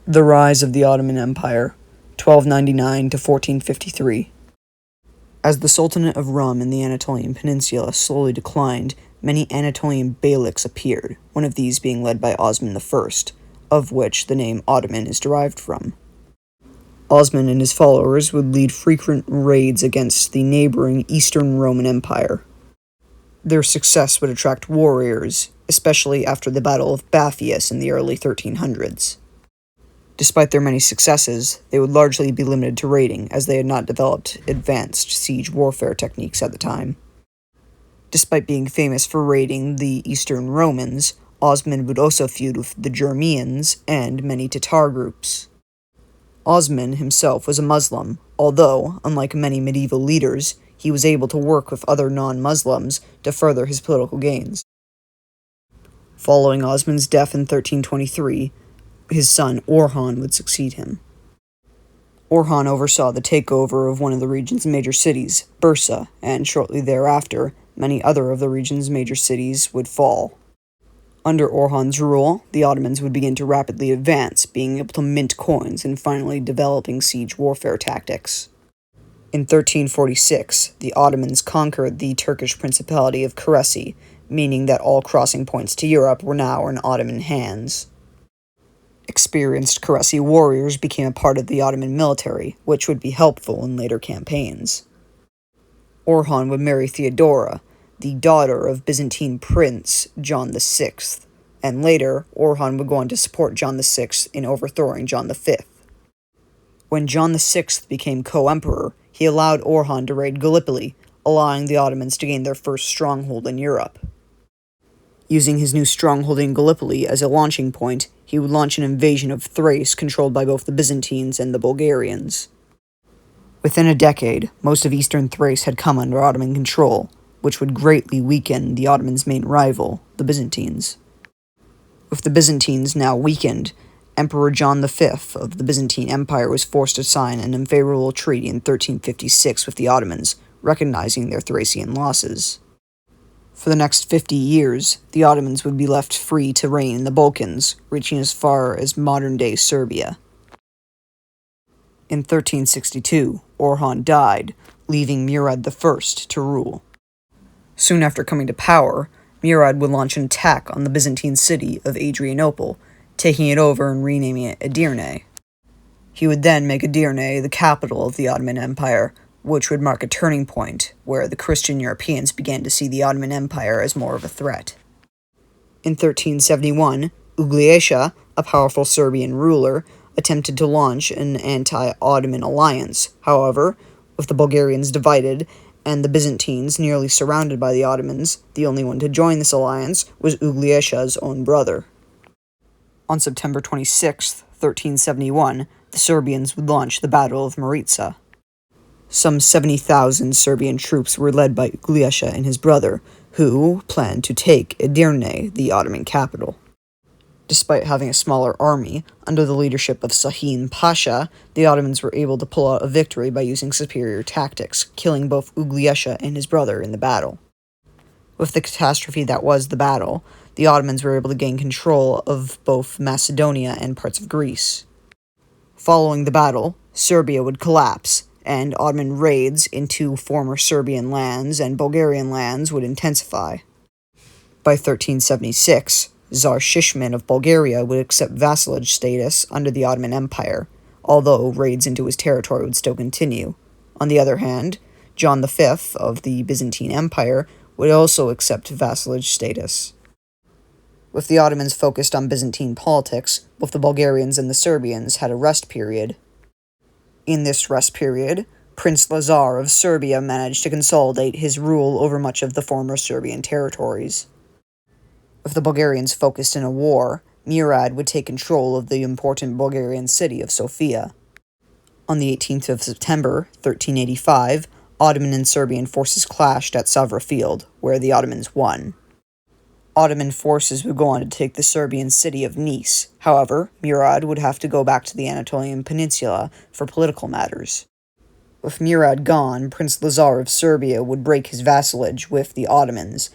The rise of the Ottoman Empire, 1299 to 1453. As the Sultanate of Rum in the Anatolian Peninsula slowly declined, many Anatolian beyliks appeared, one of these being led by Osman I, of which the name Ottoman is derived from. Osman and his followers would lead frequent raids against the neighboring Eastern Roman Empire. Their success would attract warriors, especially after the Battle of Bathius in the early 1300s. Despite their many successes, they would largely be limited to raiding, as they had not developed advanced siege warfare techniques at the time. Despite being famous for raiding the Eastern Romans, Osman would also feud with the Germanians and many Tatar groups. Osman himself was a Muslim, although, unlike many medieval leaders, he was able to work with other non-Muslims to further his political gains. Following Osman's death in 1323, his son Orhan would succeed him. Orhan oversaw the takeover of one of the region's major cities, Bursa, and shortly thereafter, many other of the region's major cities would fall. Under Orhan's rule, the Ottomans would begin to rapidly advance, being able to mint coins and finally developing siege warfare tactics. In 1346, the Ottomans conquered the Turkish Principality of Keresi, meaning that all crossing points to Europe were now in Ottoman hands. Experienced Keresi warriors became a part of the Ottoman military, which would be helpful in later campaigns. Orhan would marry Theodora, the daughter of Byzantine Prince John VI, and later Orhan would go on to support John VI in overthrowing John V. When John VI became co-emperor, he allowed Orhan to raid Gallipoli, allowing the Ottomans to gain their first stronghold in Europe. Using his new stronghold in Gallipoli as a launching point, he would launch an invasion of Thrace controlled by both the Byzantines and the Bulgarians. Within a decade, most of eastern Thrace had come under Ottoman control, which would greatly weaken the Ottomans' main rival, the Byzantines. With the Byzantines now weakened, Emperor John V of the Byzantine Empire was forced to sign an unfavorable treaty in 1356 with the Ottomans, recognizing their Thracian losses. For the next 50 years, the Ottomans would be left free to reign in the Balkans, reaching as far as modern-day Serbia. In 1362, Orhan died, leaving Murad I to rule. Soon after coming to power, Murad would launch an attack on the Byzantine city of Adrianople, taking it over and renaming it Edirne. He would then make Edirne the capital of the Ottoman Empire, which would mark a turning point where the Christian Europeans began to see the Ottoman Empire as more of a threat. In 1371, Uglješa, a powerful Serbian ruler, attempted to launch an anti-Ottoman alliance. However, with the Bulgarians divided and the Byzantines nearly surrounded by the Ottomans, the only one to join this alliance was Ugljesha's own brother. On September 26, 1371, the Serbians would launch the Battle of Maritsa. Some 70,000 Serbian troops were led by Uglješa and his brother, who planned to take Edirne, the Ottoman capital. Despite having a smaller army, under the leadership of Sahin Pasha, the Ottomans were able to pull out a victory by using superior tactics, killing both Uglješa and his brother in the battle. With the catastrophe that was the battle, the Ottomans were able to gain control of both Macedonia and parts of Greece. Following the battle, Serbia would collapse, and Ottoman raids into former Serbian lands and Bulgarian lands would intensify. By 1376, Tsar Shishman of Bulgaria would accept vassalage status under the Ottoman Empire, although raids into his territory would still continue. On the other hand, John V of the Byzantine Empire would also accept vassalage status. With the Ottomans focused on Byzantine politics, both the Bulgarians and the Serbians had a rest period. In this rest period, Prince Lazar of Serbia managed to consolidate his rule over much of the former Serbian territories. With the Bulgarians focused in a war, Murad would take control of the important Bulgarian city of Sofia. On the 18th of September, 1385, Ottoman and Serbian forces clashed at Savra Field, where the Ottomans won. Ottoman forces would go on to take the Serbian city of Nice. However, Murad would have to go back to the Anatolian Peninsula for political matters. With Murad gone, Prince Lazar of Serbia would break his vassalage with the Ottomans,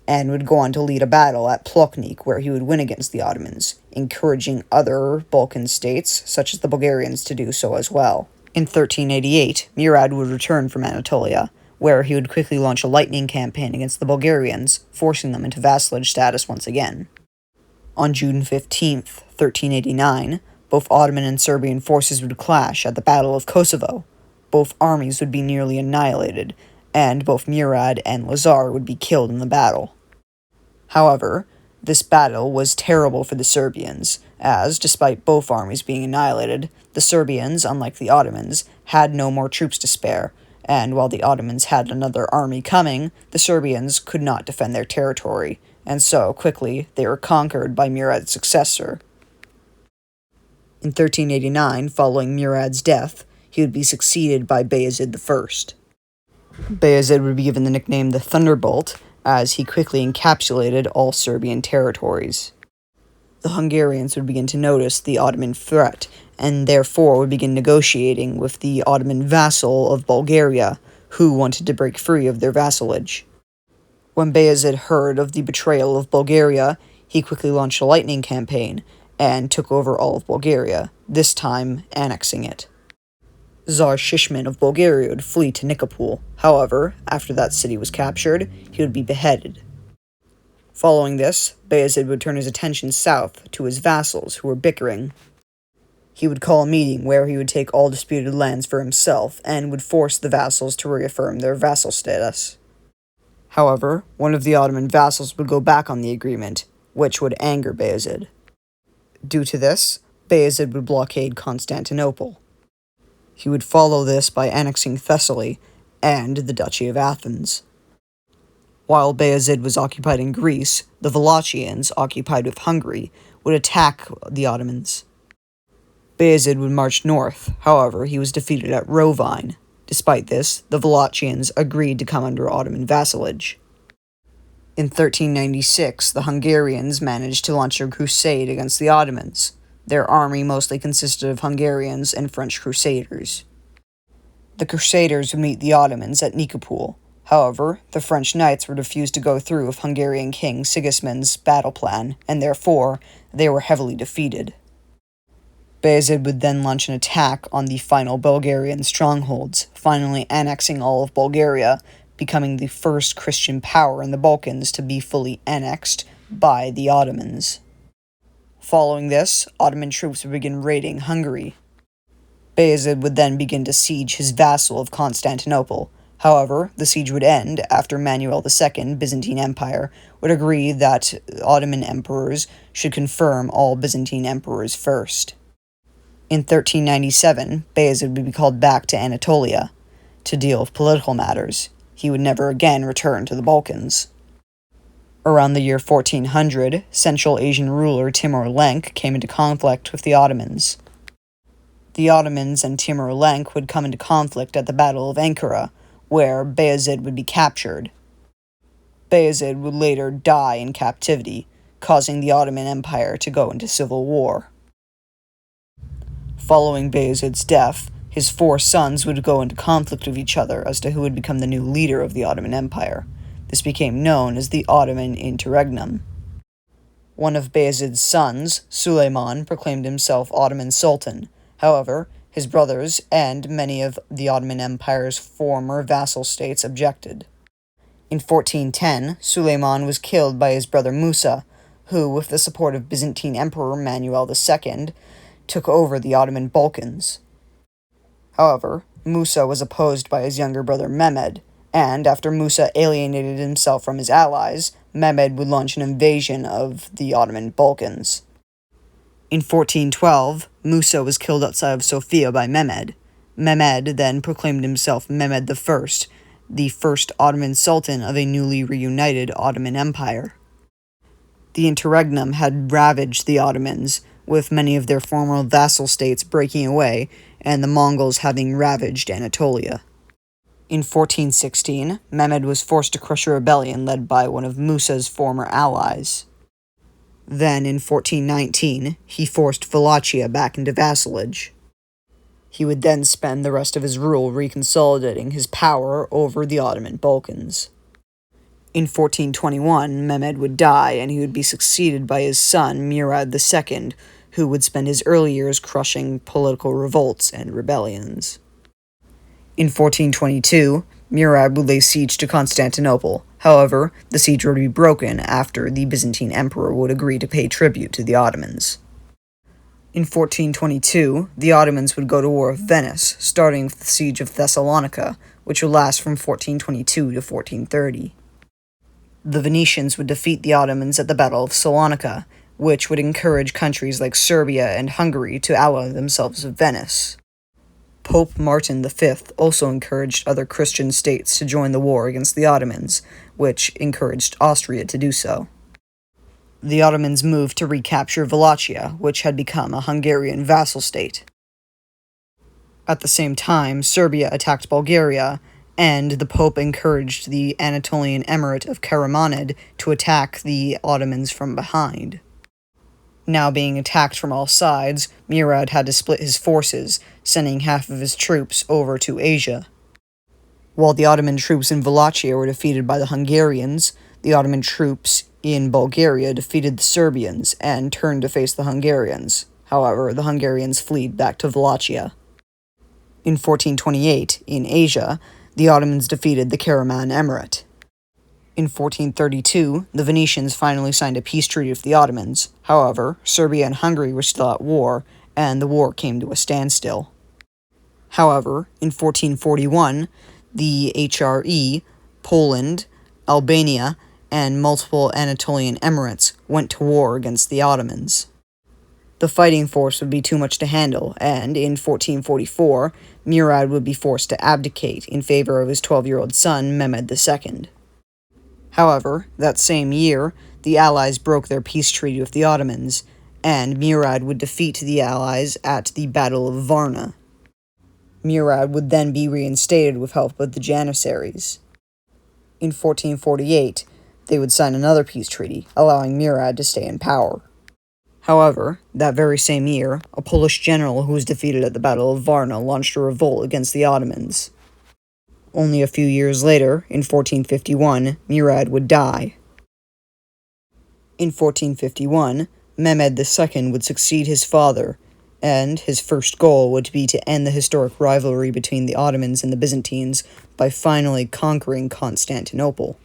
and would go on to lead a battle at Plotnik where he would win against the Ottomans, encouraging other Balkan states, such as the Bulgarians, to do so as well. In 1388, Murad would return from Anatolia, where he would quickly launch a lightning campaign against the Bulgarians, forcing them into vassalage status once again. On June 15th, 1389, both Ottoman and Serbian forces would clash at the Battle of Kosovo. Both armies would be nearly annihilated, and both Murad and Lazar would be killed in the battle. However, this battle was terrible for the Serbians, as, despite both armies being annihilated, the Serbians, unlike the Ottomans, had no more troops to spare, and while the Ottomans had another army coming, the Serbians could not defend their territory, and so, quickly, they were conquered by Murad's successor. In 1389, following Murad's death, he would be succeeded by Bayezid I. Bayezid would be given the nickname the Thunderbolt, as he quickly encapsulated all Serbian territories. The Hungarians would begin to notice the Ottoman threat, and therefore would begin negotiating with the Ottoman vassal of Bulgaria, who wanted to break free of their vassalage. When Bayezid heard of the betrayal of Bulgaria, he quickly launched a lightning campaign, and took over all of Bulgaria, this time annexing it. Tsar Shishman of Bulgaria would flee to Nikopol. However, after that city was captured, he would be beheaded. Following this, Bayezid would turn his attention south to his vassals who were bickering. He would call a meeting where he would take all disputed lands for himself and would force the vassals to reaffirm their vassal status. However, one of the Ottoman vassals would go back on the agreement, which would anger Bayezid. Due to this, Bayezid would blockade Constantinople. He would follow this by annexing Thessaly and the Duchy of Athens. While Bayezid was occupied in Greece, the Wallachians, occupied with Hungary, would attack the Ottomans. Bayezid would march north, however, he was defeated at Rovine. Despite this, the Wallachians agreed to come under Ottoman vassalage. In 1396, the Hungarians managed to launch a crusade against the Ottomans. Their army mostly consisted of Hungarians and French crusaders. The crusaders would meet the Ottomans at Nikopol. However, the French knights would refuse to go through with Hungarian King Sigismund's battle plan, and therefore, they were heavily defeated. Bayezid would then launch an attack on the final Bulgarian strongholds, finally annexing all of Bulgaria, becoming the first Christian power in the Balkans to be fully annexed by the Ottomans. Following this, Ottoman troops would begin raiding Hungary. Bayezid would then begin to siege his vassal of Constantinople. However, the siege would end after Manuel II, Byzantine Empire, would agree that Ottoman emperors should confirm all Byzantine emperors first. In 1397, Bayezid would be called back to Anatolia to deal with political matters. He would never again return to the Balkans. Around the year 1400, Central Asian ruler Timur-Lenk came into conflict with the Ottomans. The Ottomans and Timur-Lenk would come into conflict at the Battle of Ankara, where Bayezid would be captured. Bayezid would later die in captivity, causing the Ottoman Empire to go into civil war. Following Bayezid's death, his 4 sons would go into conflict with each other as to who would become the new leader of the Ottoman Empire. This became known as the Ottoman Interregnum. One of Bayezid's sons, Suleiman, proclaimed himself Ottoman Sultan. However, his brothers and many of the Ottoman Empire's former vassal states objected. In 1410, Suleiman was killed by his brother Musa, who, with the support of Byzantine Emperor Manuel II, took over the Ottoman Balkans. However, Musa was opposed by his younger brother Mehmed, and after Musa alienated himself from his allies, Mehmed would launch an invasion of the Ottoman Balkans. In 1412, Musa was killed outside of Sofia by Mehmed. Mehmed then proclaimed himself Mehmed I, the first Ottoman Sultan of a newly reunited Ottoman Empire. The interregnum had ravaged the Ottomans, with many of their former vassal states breaking away, and the Mongols having ravaged Anatolia. In 1416, Mehmed was forced to crush a rebellion led by one of Musa's former allies. Then, in 1419, he forced Wallachia back into vassalage. He would then spend the rest of his rule reconsolidating his power over the Ottoman Balkans. In 1421, Mehmed would die, and he would be succeeded by his son, Murad II, who would spend his early years crushing political revolts and rebellions. In 1422, Murad would lay siege to Constantinople. However, the siege would be broken after the Byzantine emperor would agree to pay tribute to the Ottomans. In 1422, the Ottomans would go to war with Venice, starting with the siege of Thessalonica, which would last from 1422 to 1430. The Venetians would defeat the Ottomans at the Battle of Salonika, which would encourage countries like Serbia and Hungary to ally themselves with Venice. Pope Martin V also encouraged other Christian states to join the war against the Ottomans, which encouraged Austria to do so. The Ottomans moved to recapture Wallachia, which had become a Hungarian vassal state. At the same time, Serbia attacked Bulgaria, and the Pope encouraged the Anatolian Emirate of Karamanid to attack the Ottomans from behind. Now being attacked from all sides, Murad had to split his forces, sending half of his troops over to Asia. While the Ottoman troops in Wallachia were defeated by the Hungarians, the Ottoman troops in Bulgaria defeated the Serbians and turned to face the Hungarians. However, the Hungarians fled back to Wallachia. In 1428, in Asia, the Ottomans defeated the Karaman Emirate. In 1432, the Venetians finally signed a peace treaty with the Ottomans. However, Serbia and Hungary were still at war, and the war came to a standstill. However, in 1441, the HRE, Poland, Albania, and multiple Anatolian emirates went to war against the Ottomans. The fighting force would be too much to handle, and in 1444, Murad would be forced to abdicate in favor of his 12-year-old son, Mehmed II. However, that same year, the Allies broke their peace treaty with the Ottomans, and Murad would defeat the Allies at the Battle of Varna. Murad would then be reinstated with help of the Janissaries. In 1448, they would sign another peace treaty, allowing Murad to stay in power. However, that very same year, a Polish general who was defeated at the Battle of Varna launched a revolt against the Ottomans. Only a few years later, in 1451, Murad would die. In 1451, Mehmed II would succeed his father, and his first goal would be to end the historic rivalry between the Ottomans and the Byzantines by finally conquering Constantinople.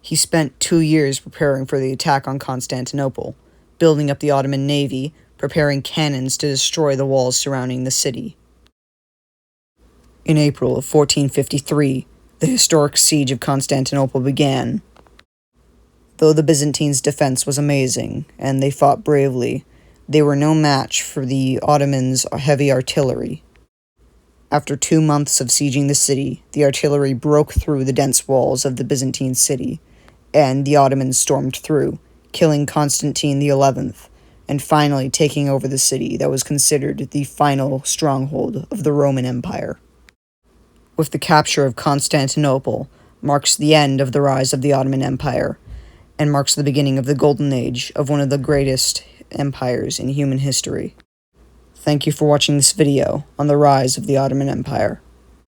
He spent 2 years preparing for the attack on Constantinople, building up the Ottoman navy, preparing cannons to destroy the walls surrounding the city. In April of 1453, the historic siege of Constantinople began. Though the Byzantines' defense was amazing, and they fought bravely, they were no match for the Ottomans' heavy artillery. After 2 months of sieging the city, the artillery broke through the dense walls of the Byzantine city, and the Ottomans stormed through, killing Constantine XI, and finally taking over the city that was considered the final stronghold of the Roman Empire. With the capture of Constantinople marks the end of the rise of the Ottoman Empire, and marks the beginning of the golden age of one of the greatest empires in human history. Thank you for watching this video on the rise of the Ottoman Empire.